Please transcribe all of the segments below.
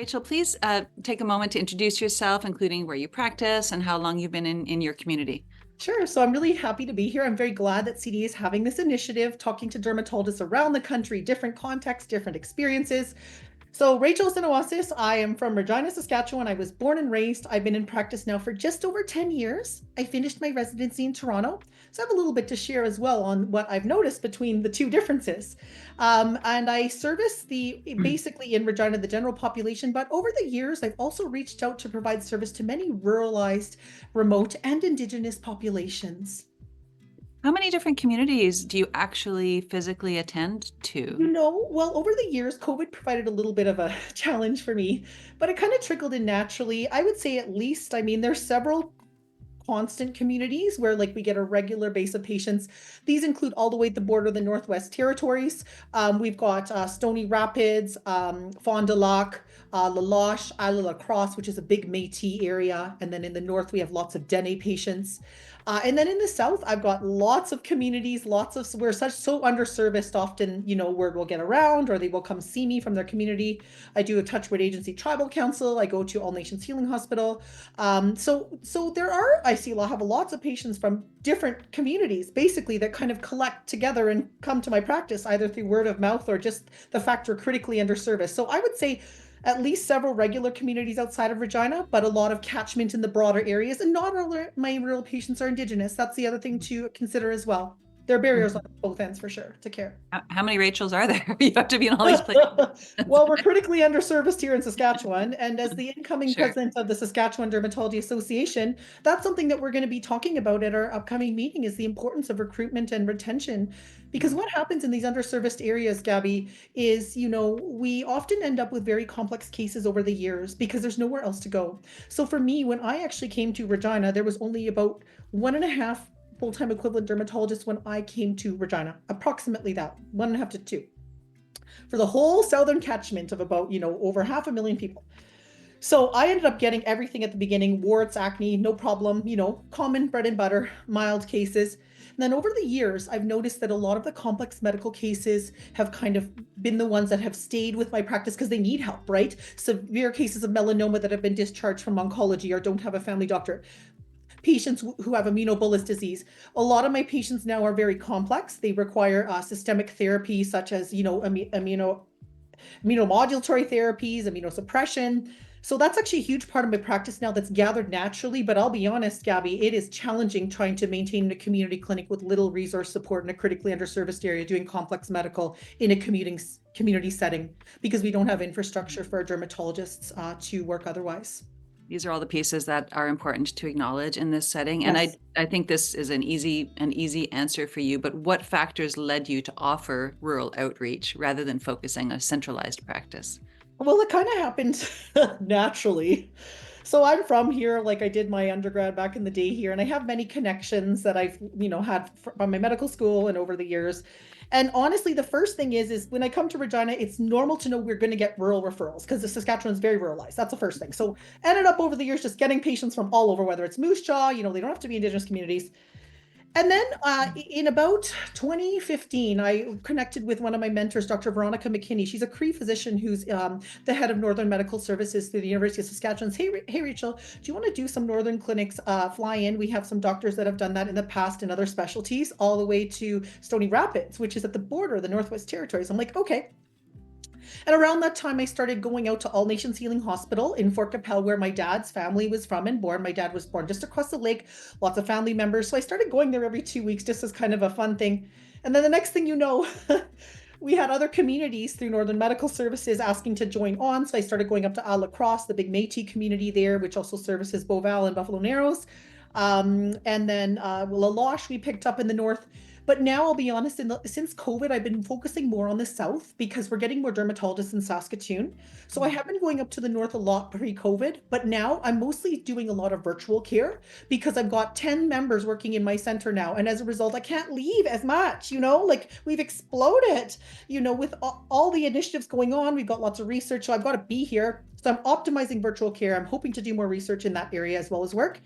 Rachel, please take a moment to introduce yourself, including where you practice and how long you've been in your community. Sure. So I'm really happy to be here. I'm very glad that CD is having this initiative, talking to dermatologists around the country, different contexts, different experiences. So Rachel Asiniwasis, I am from Regina, Saskatchewan. I was born and raised. I've been in practice now for just over 10 years. I finished my residency in Toronto. So I have a little bit to share as well on what I've noticed between the two differences. And I service the basically in Regina, the general population, but over the years, I've also reached out to provide service to many ruralized, remote, and Indigenous populations. How many different communities do you actually physically attend to? Well, over the years, COVID provided a little bit of a challenge for me, but it kind of trickled in naturally. I would say at least, I mean, there's several constant communities where like we get a regular base of patients. These include all the way at the border of the Northwest Territories. We've got Stony Rapids, Fond du Lac, La Loche, Isle La Crosse, which is a big Métis area. And then in the north, we have lots of Dene patients. And then in the south, I've got lots of communities, lots of, we're such so underserviced often, word will get around or they will come see me from their community. I do a Touchwood Agency Tribal Council. I go to All Nations Healing Hospital. So there are, I see have lots of patients from different communities, basically that kind of collect together and come to my practice either through word of mouth or just the fact we're critically underserviced. So I would say at least several regular communities outside of Regina, but a lot of catchment in the broader areas. And not all my rural patients are Indigenous. That's the other thing to consider as well. There are barriers on both ends for sure to care. How many Rachels are there? You have to be in all these places. Well, we're critically underserviced here in Saskatchewan. And as the incoming Sure. president of the Saskatchewan Dermatology Association, that's something that we're going to be talking about at our upcoming meeting is the importance of recruitment and retention. Because what happens in these underserviced areas, Gabby, is, we often end up with very complex cases over the years because there's nowhere else to go. So for me, when I actually came to Regina, there was only about 1.5 full-time equivalent dermatologists when I came to Regina, approximately that, 1.5 to 2 for the whole southern catchment of about, over 500,000 people. So I ended up getting everything at the beginning, warts, acne, no problem, common bread and butter, mild cases. And then over the years, I've noticed that a lot of the complex medical cases have kind of been the ones that have stayed with my practice because they need help, right? Severe cases of melanoma that have been discharged from oncology or don't have a family doctor. Patients who have immunobullous disease. A lot of my patients now are very complex. They require systemic therapy, such as, immunomodulatory therapies, immunosuppression. So that's actually a huge part of my practice now that's gathered naturally. But I'll be honest, Gabby, it is challenging trying to maintain a community clinic with little resource support in a critically underserviced area doing complex medical in a community setting because we don't have infrastructure for our dermatologists to work otherwise. These are all the pieces that are important to acknowledge in this setting. And I, Yes. I think this is an easy answer for you, but what factors led you to offer rural outreach rather than focusing on a centralized practice? Well, it kind of happened naturally. So I'm from here, like I did my undergrad back in the day here, and I have many connections that I've, had from my medical school and over the years. And honestly, the first thing is when I come to Regina, it's normal to know we're going to get rural referrals because the Saskatchewan is very ruralized. That's the first thing. So ended up over the years just getting patients from all over, whether it's Moose Jaw, they don't have to be Indigenous communities. And then in about 2015, I connected with one of my mentors, Dr. Veronica McKinney. She's a Cree physician who's the head of Northern Medical Services through the University of Saskatchewan. Hey, Rachel, do you want to do some Northern clinics fly in? We have some doctors that have done that in the past in other specialties, all the way to Stony Rapids, which is at the border of the Northwest Territories. I'm like, okay. And around that time, I started going out to All Nations Healing Hospital in Fort Capel, where my dad's family was from and born. My dad was born just across the lake, lots of family members. So I started going there every 2 weeks just as kind of a fun thing. And then the next thing you know, we had other communities through Northern Medical Services asking to join on. So I started going up to Isle La Crosse, the big Métis community there, which also services Beauval and Buffalo Narrows. And then La Loche we picked up in the north. But now I'll be honest, since COVID, I've been focusing more on the south because we're getting more dermatologists in Saskatoon. So I have been going up to the north a lot pre-COVID, but now I'm mostly doing a lot of virtual care because I've got 10 members working in my center now. And as a result, I can't leave as much, like we've exploded, with all the initiatives going on. We've got lots of research, so I've got to be here. So I'm optimizing virtual care. I'm hoping to do more research in that area as well as work.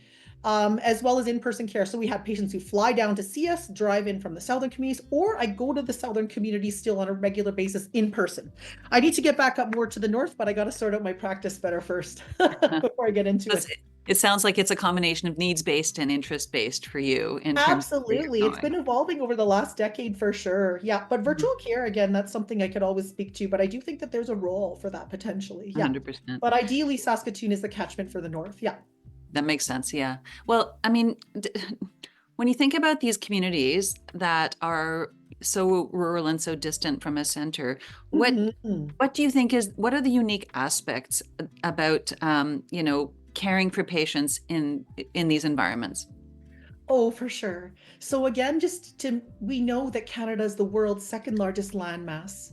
as well as in-person care. So we have patients who fly down to see us, drive in from the southern communities, or I go to the southern communities still on a regular basis in person. I need to get back up more to the north, but I got to sort out my practice better first before I get into That's- it. It sounds like it's a combination of needs-based and interest-based for you in terms of where you're Absolutely. It's been going. evolving over the last decade for sure. Yeah. But Mhm. virtual care, again, that's something I could always speak to, but I do think that there's a role for that potentially. Yeah. 100%. But ideally, Saskatoon is the catchment for the north. Yeah. That makes sense. Yeah. Well, I mean, when you think about these communities that are so rural and so distant from a center, what Mhm. what do you think is what are the unique aspects about caring for patients in these environments? Oh, for sure. So again, we know that Canada is the world's second largest landmass.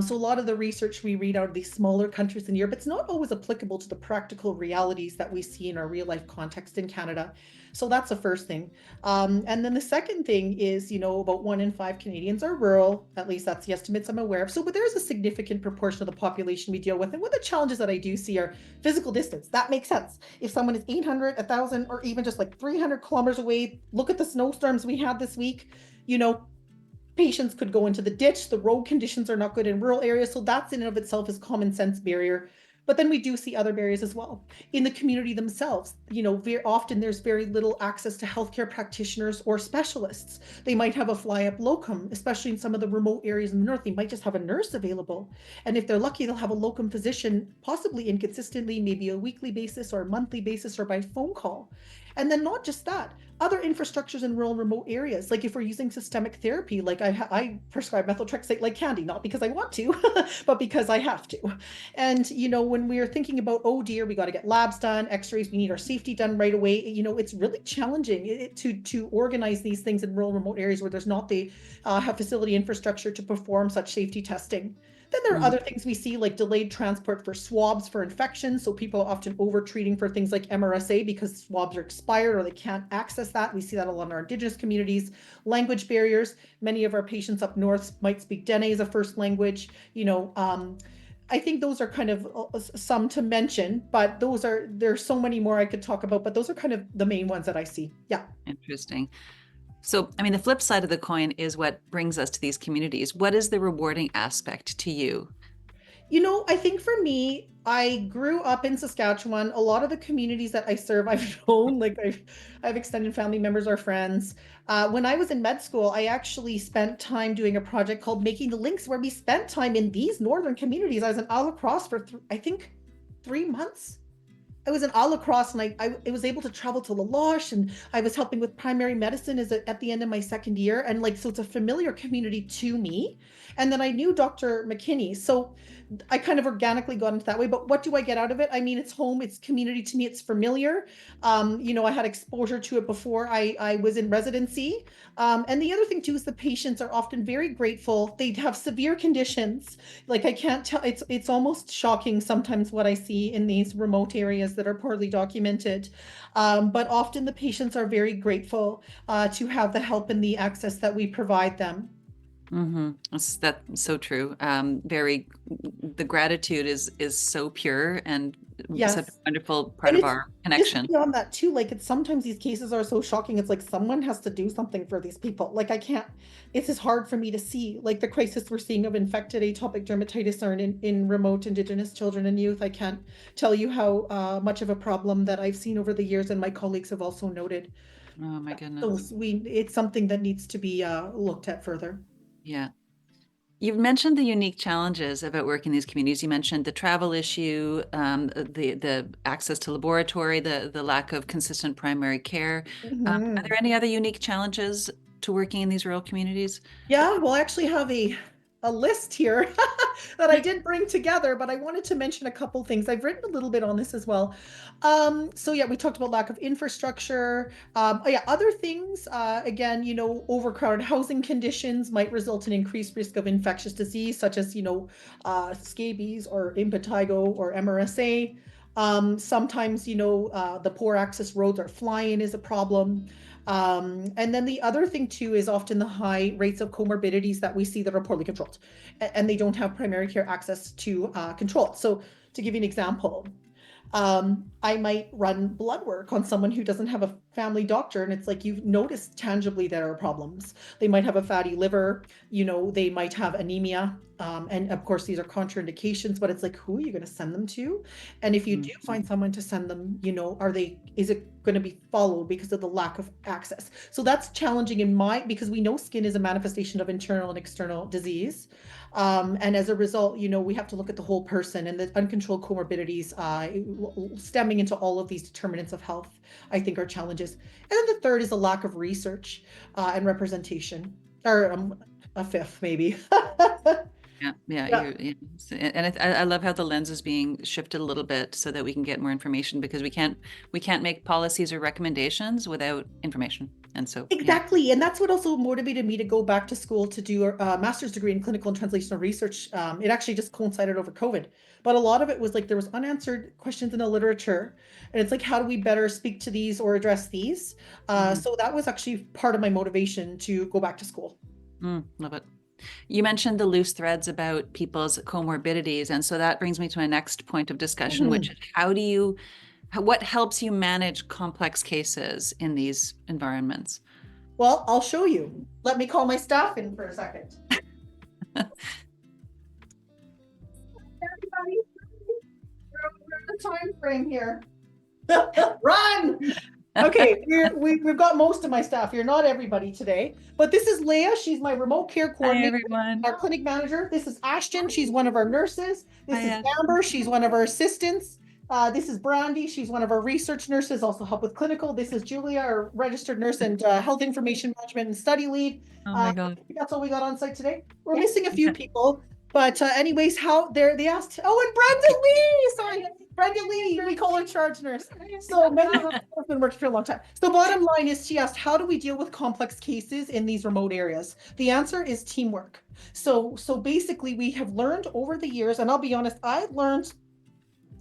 So a lot of the research we read out of these smaller countries in Europe, it's not always applicable to the practical realities that we see in our real life context in Canada. So that's the first thing. And then the second thing is, about 1 in 5 Canadians are rural. At least that's the estimates I'm aware of. So, but there's a significant proportion of the population we deal with. And one of the challenges that I do see are physical distance. That makes sense. If someone is 800, 1,000, or even just like 300 kilometers away, look at the snowstorms we had this week. You know, patients could go into the ditch. The road conditions are not good in rural areas. So that's in and of itself is common sense barrier. But then we do see other barriers as well in the community themselves. Very often there's very little access to healthcare practitioners or specialists. They might have a fly up locum, especially in some of the remote areas in the north. They might just have a nurse available. And if they're lucky, they'll have a locum physician, possibly inconsistently, maybe a weekly basis or a monthly basis or by phone call. And then not just that, other infrastructures in rural remote areas, like if we're using systemic therapy, like I prescribe methotrexate like candy, not because I want to, but because I have to. And when we are thinking about, oh dear, we got to get labs done, x-rays, we need our safety done right away, it's really challenging to organize these things in rural remote areas where there's not the facility infrastructure to perform such safety testing. Then there are Mhm. other things we see, like delayed transport for swabs for infections. So people are often over treating for things like MRSA because swabs are expired or they can't access that. We see that a lot in our Indigenous communities. Language barriers. Many of our patients up north might speak Dene as a first language. I think those are kind of some to mention, but there's so many more I could talk about, but those are kind of the main ones that I see. Yeah. Interesting. So, I mean, the flip side of the coin is what brings us to these communities. What is the rewarding aspect to you? I think for me, I grew up in Saskatchewan. A lot of the communities that I serve, I've known, I have extended family members or friends. When I was in med school, I actually spent time doing a project called Making the Links, where we spent time in these northern communities. I was in Lacrosse for, I think, 3 months. I was in Lacrosse and I was able to travel to La Loche and I was helping with primary medicine at the end of my second year. And so it's a familiar community to me. And then I knew Dr. McKinney. So I kind of organically got into that way. But what do I get out of it? I mean, it's home, it's community to me, it's familiar. I had exposure to it before I was in residency. And the other thing too is the patients are often very grateful. They have severe conditions. Like I can't tell, it's almost shocking sometimes what I see in these remote areas that are poorly documented. But often the patients are very grateful to have the help and the access that we provide them. That's so true. The gratitude is so pure and such a Yes. wonderful part And of it's our just connection. beyond that too. Like it's sometimes these cases are so shocking. It's like someone has to do something for these people. Like I can't, it's just hard for me to see like the crisis we're seeing of infected atopic dermatitis or in remote Indigenous children and youth. I can't tell you how much of a problem that I've seen over the years and my colleagues have also noted. Oh my So goodness. it's something that needs to be looked at further. Yeah. You've mentioned the unique challenges about working in these communities. You mentioned the travel issue, the access to laboratory, the lack of consistent primary care. Are there Mhm. any other unique challenges to working in these rural communities? Yeah, well, I actually have a list here that I did bring together, but I wanted to mention a couple things. I've written a little bit on this as well. So yeah, we talked about lack of infrastructure. Oh yeah, other things. Again, overcrowded housing conditions might result in increased risk of infectious disease, such as scabies or impetigo or MRSA. Sometimes, the poor access roads or fly-in is a problem. And then the other thing too is often the high rates of comorbidities that we see that are poorly controlled, and they don't have primary care access to control it. So to give you an example, I might run blood work on someone who doesn't have a family doctor, and it's like you've noticed tangibly there are problems. They might have a fatty liver, they might have anemia. And of course, these are contraindications, but it's like, who are you going to send them to? And if you do Mhm. find someone to send them, is it going to be followed because of the lack of access? So that's challenging because we know skin is a manifestation of internal and external disease. And as a result, we have to look at the whole person, and the uncontrolled comorbidities stemming into all of these determinants of health, I think, are challenges. And then the third is a lack of research and representation, or a fifth, maybe. Yeah, yeah, Yeah. and I love how the lens is being shifted a little bit so that we can get more information because we can't make policies or recommendations without information. And so, yeah. Exactly. And that's what also motivated me to go back to school to do a master's degree in clinical and translational research. It actually just coincided over COVID. But a lot of it was like there was unanswered questions in the literature. And it's like, how do we better speak to these or address these? Mhm. So that was actually part of my motivation to go back to school. Love it. You mentioned the loose threads about people's comorbidities, and so that brings me to my next point of discussion, which Mhm. is what helps you manage complex cases in these environments? Well, I'll show you. Let me call my staff in for a second. Everybody, we're in the time frame here. Run! Okay, we've got most of my staff here, not everybody today. But this is Leah. She's my remote care Hi, coordinator, everyone. our clinic manager. This is Ashton. She's one of our nurses. This Hi, is Ashton. Amber. She's one of our assistants. This is Brandy. She's one of our research nurses, also help with clinical. This is Julia, our registered nurse and health information management and study lead. Oh Uh, my God. that's all we got on site today. We're missing a few people, but anyways, how they asked. Oh, and Brenda Lee. Sorry, Brenda Lee. We call her charge nurse. So many of us have been working for a long time. So bottom line is, she asked, how do we deal with complex cases in these remote areas? The answer is teamwork. So basically, we have learned over the years, and I'll be honest, I learned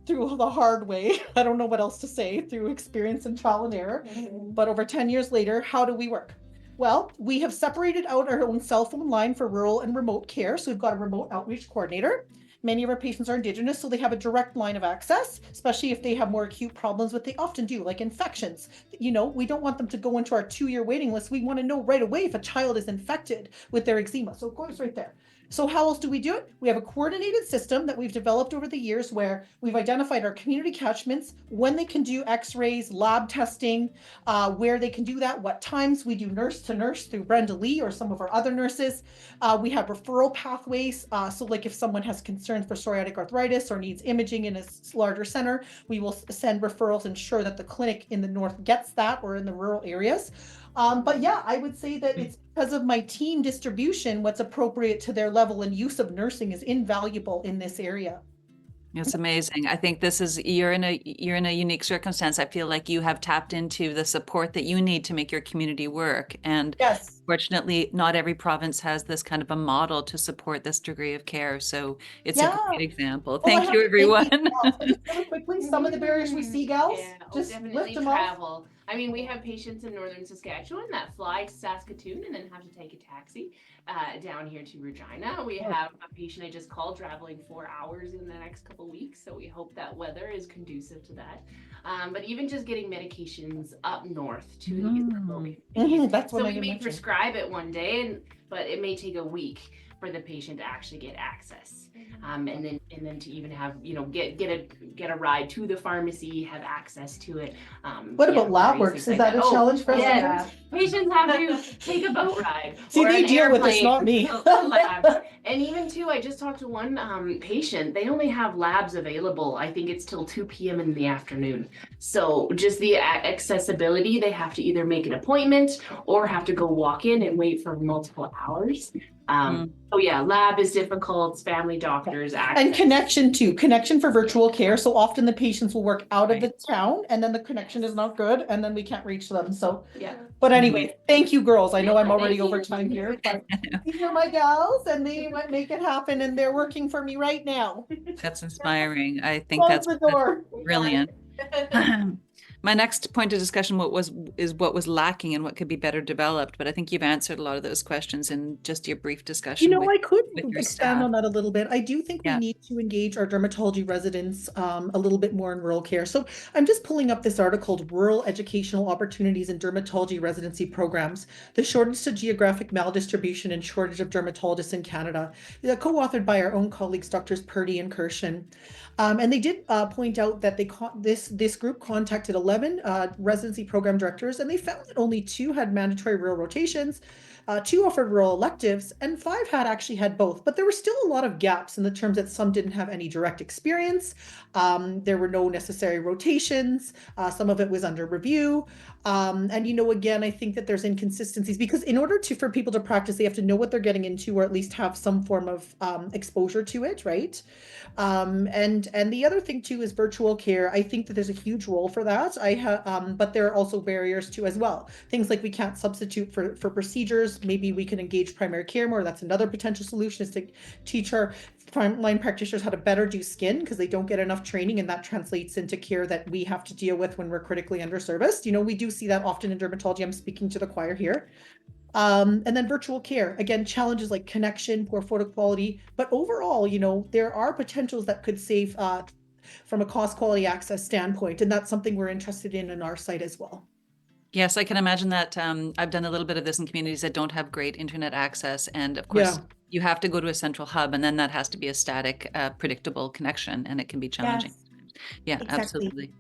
through the hard way. I don't know what else to say, through experience and trial and error. But over 10 years later, how do we work? Well, we have separated out our own cell phone line for rural and remote care. So we've got a remote outreach coordinator. Many of our patients are Indigenous, so they have a direct line of access, especially if they have more acute problems, what they often do, like infections. We don't want them to go into our 2-year waiting list. We want to know right away if a child is infected with their eczema. So it goes right there. So how else do we do it? We have a coordinated system that we've developed over the years where we've identified our community catchments, when they can do x-rays, lab testing, where they can do that, what times. We do nurse to nurse through Brenda Lee or some of our other nurses. We have referral pathways. So like if someone has concerns for psoriatic arthritis or needs imaging in a larger center, we will send referrals, ensure that the clinic in the north gets that, or in the rural areas. But yeah, I would say that it's because of my team distribution, what's appropriate to their level and use of nursing is invaluable in this area. It's amazing. I think you're in a unique circumstance. I feel like you have tapped into the support that you need to make your community work. And Yes. fortunately, not every province has this kind of a model to support this degree of care. So it's a Yeah. great example. Oh, I Thank have you, to thank everyone. these gals. And just really quickly, some of the barriers we see, gals, Yeah, oh, just lift definitely them off. travel. I mean, we have patients in northern Saskatchewan that fly to Saskatoon and then have to take a taxi down here to Regina. We have a patient I just called traveling 4 hours in the next couple of weeks, so we hope that weather is conducive to that. But even just getting medications up north to these remote communities. That's what So I we may mentioned. prescribe it one day, but it may take a week for the patient to actually get access. And then to even have get a ride to the pharmacy, have access to it. What about lab various works? things Is like that a Oh, challenge for us? yeah, patients have to take a boat ride See, or they an deal with this, airplane not me. to the lab. And even too, I just talked to one patient. They only have labs available. I think it's till 2 p.m. in the afternoon. So just the accessibility, they have to either make an appointment or have to go walk in and wait for multiple hours. Oh yeah, lab is difficult. Family doctors, access. And connection for virtual care. So often the patients will work out of the town, and then the connection is not good, and then we can't reach them. So Yeah. but anyway, thank you, girls. I know I'm already Thank you. over time here, but these are my gals, and they might make it happen, and they're working for me right now. That's inspiring. I think Close that's the door. brilliant. My next point of discussion is what was lacking and what could be better developed. But I think you've answered a lot of those questions in just your brief discussion I could with your expand staff. on that a little bit. I do think we Yeah. need to engage our dermatology residents a little bit more in rural care. So I'm just pulling up this article called Rural Educational Opportunities in Dermatology Residency Programs, the shortage to geographic maldistribution and shortage of dermatologists in Canada, co-authored by our own colleagues, Doctors Purdy and Kirshen. And they did point out that this group contacted 11 residency program directors, and they found that only 2 had mandatory rural rotations, 2 offered rural electives, and 5 had actually had both. But there were still a lot of gaps in the terms that some didn't have any direct experience. There were no necessary rotations. Some of it was under review. And again, I think that there's inconsistencies because in order for people to practice, they have to know what they're getting into, or at least have some form of exposure to it, right? And the other thing too is virtual care. I think that there's a huge role for that. But there are also barriers too as well. Things like we can't substitute for procedures. Maybe we can engage primary care more. That's another potential solution, is to teach our frontline practitioners how to better do skin, because they don't get enough training, and that translates into care that we have to deal with when we're critically underserviced. We do see that often in dermatology. I'm speaking to the choir here. And then virtual care, again, challenges like connection, poor photo quality, but overall, there are potentials that could save from a cost quality access standpoint, and that's something we're interested in our site as well. Yes, I can imagine that. I've done a little bit of this in communities that don't have great internet access. And of course, Yeah. you have to go to a central hub, and then that has to be a static, predictable connection, and it can be challenging. Yes, Yeah, exactly. absolutely.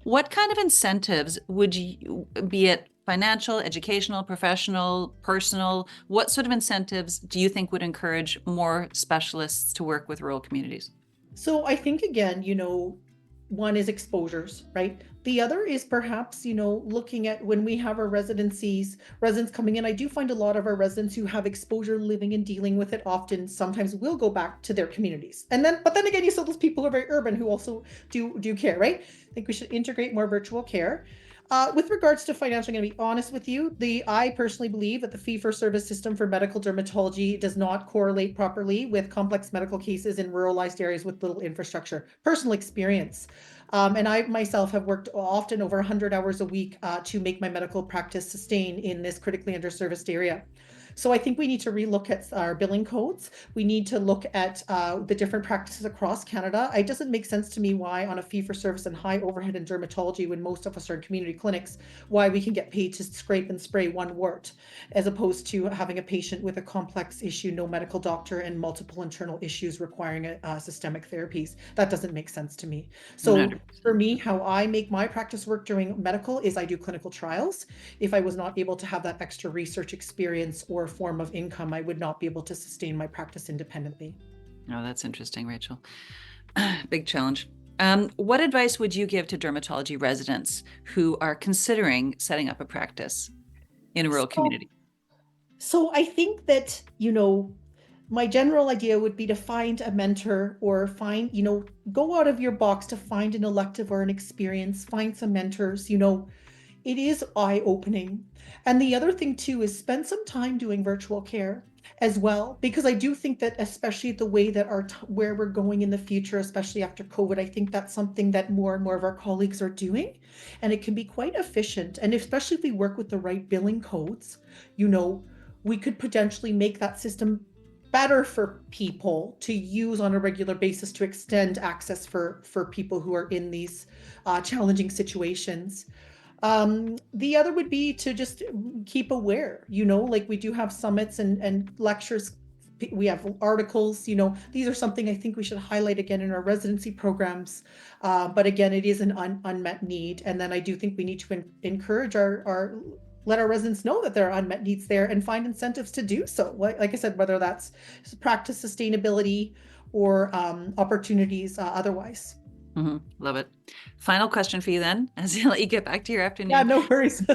What kind of incentives would you, be it financial, educational, professional, personal, what sort of incentives do you think would encourage more specialists to work with rural communities? So I think again, one is exposures, right? The other is perhaps, looking at when we have our residents coming in. I do find a lot of our residents who have exposure living and dealing with it often sometimes will go back to their communities. But then again, you still those people who are very urban who also do care, right? I think we should integrate more virtual care. With regards to financial, I'm going to be honest with you. I personally believe that the fee-for-service system for medical dermatology does not correlate properly with complex medical cases in ruralized areas with little infrastructure. Personal experience. And I myself have worked often over 100 hours a week to make my medical practice sustain in this critically underserviced area. So I think we need to relook at our billing codes. We need to look at the different practices across Canada. It doesn't make sense to me why on a fee-for-service and high overhead in dermatology, when most of us are in community clinics, why we can get paid to scrape and spray one wart, as opposed to having a patient with a complex issue, no medical doctor, and multiple internal issues requiring systemic therapies. That doesn't make sense to me. So 100%. for me, how I make my practice work during medical is I do clinical trials. If I was not able to have that extra research experience or form of income, I would not be able to sustain my practice independently. Oh, that's interesting, Rachel. Big challenge. What advice would you give to dermatology residents who are considering setting up a practice in a rural So, community? so I think that, my general idea would be to find a mentor, or go out of your box to find an elective or an experience, find some mentors. It is eye-opening. And the other thing too is spend some time doing virtual care as well, because I do think that, especially the way that where we're going in the future, especially after COVID, I think that's something that more and more of our colleagues are doing, and it can be quite efficient. And especially if we work with the right billing codes, we could potentially make that system better for people to use on a regular basis to extend access for people who are in these challenging situations. The other would be to just keep aware, like we do have summits and lectures. We have articles, these are something I think we should highlight again in our residency programs. But again, it is an unmet need. And then I do think we need to encourage let our residents know that there are unmet needs there and find incentives to do so. Like I said, whether that's practice sustainability or opportunities otherwise. Love it. Final question for you then, as I let you get back to your Yeah, afternoon. no worries.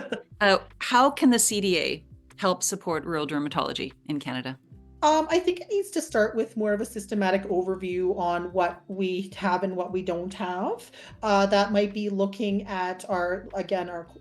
How can the CDA help support rural dermatology in Canada? I think it needs to start with more of a systematic overview on what we have and what we don't have. That might be looking at our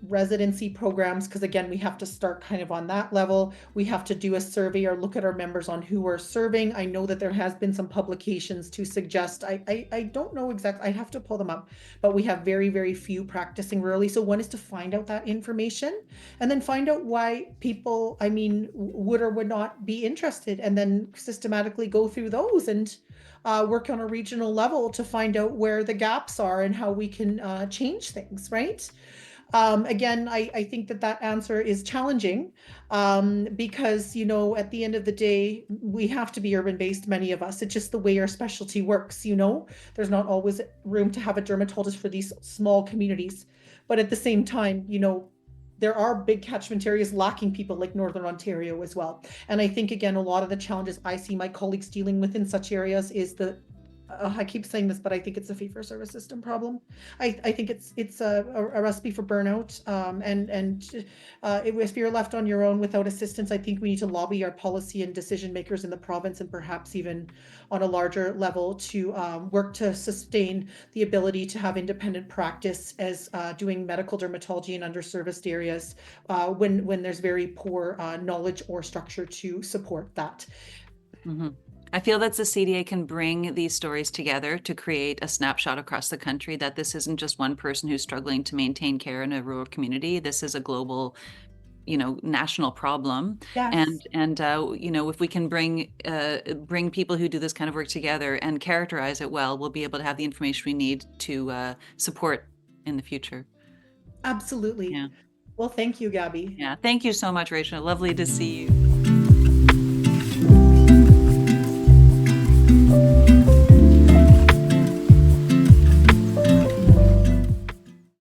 residency programs, because again, we have to start kind of on that level. We have to do a survey or look at our members on who we're serving. I know that there has been some publications to suggest, I don't know exactly, I have to pull them up, but we have very, very few practicing rurally. So one is to find out that information and then find out why people, I mean, would or would not be interested, and then systematically go through those and work on a regional level to find out where the gaps are and how we can change things, right? Again, I think that answer is challenging because, at the end of the day, we have to be urban based, many of us. It's just the way our specialty works, There's not always room to have a dermatologist for these small communities. But at the same time, there are big catchment areas lacking people like Northern Ontario as well. And I think, again, a lot of the challenges I see my colleagues dealing with in such areas is I keep saying this, but I think it's a fee-for-service system problem. I think it's a recipe for burnout. If you're left on your own without assistance, I think we need to lobby our policy and decision makers in the province, and perhaps even on a larger level, to work to sustain the ability to have independent practice as doing medical dermatology in underserviced areas when there's very poor knowledge or structure to support that. Mm-hmm. I feel that the CDA can bring these stories together to create a snapshot across the country that this isn't just one person who's struggling to maintain care in a rural community. This is a global, national problem. Yes. And if we can bring people who do this kind of work together and characterize it well, we'll be able to have the information we need to support in the future. Absolutely. Yeah. Well, thank you, Gabby. Yeah. Thank you so much, Rachel. Lovely to see you.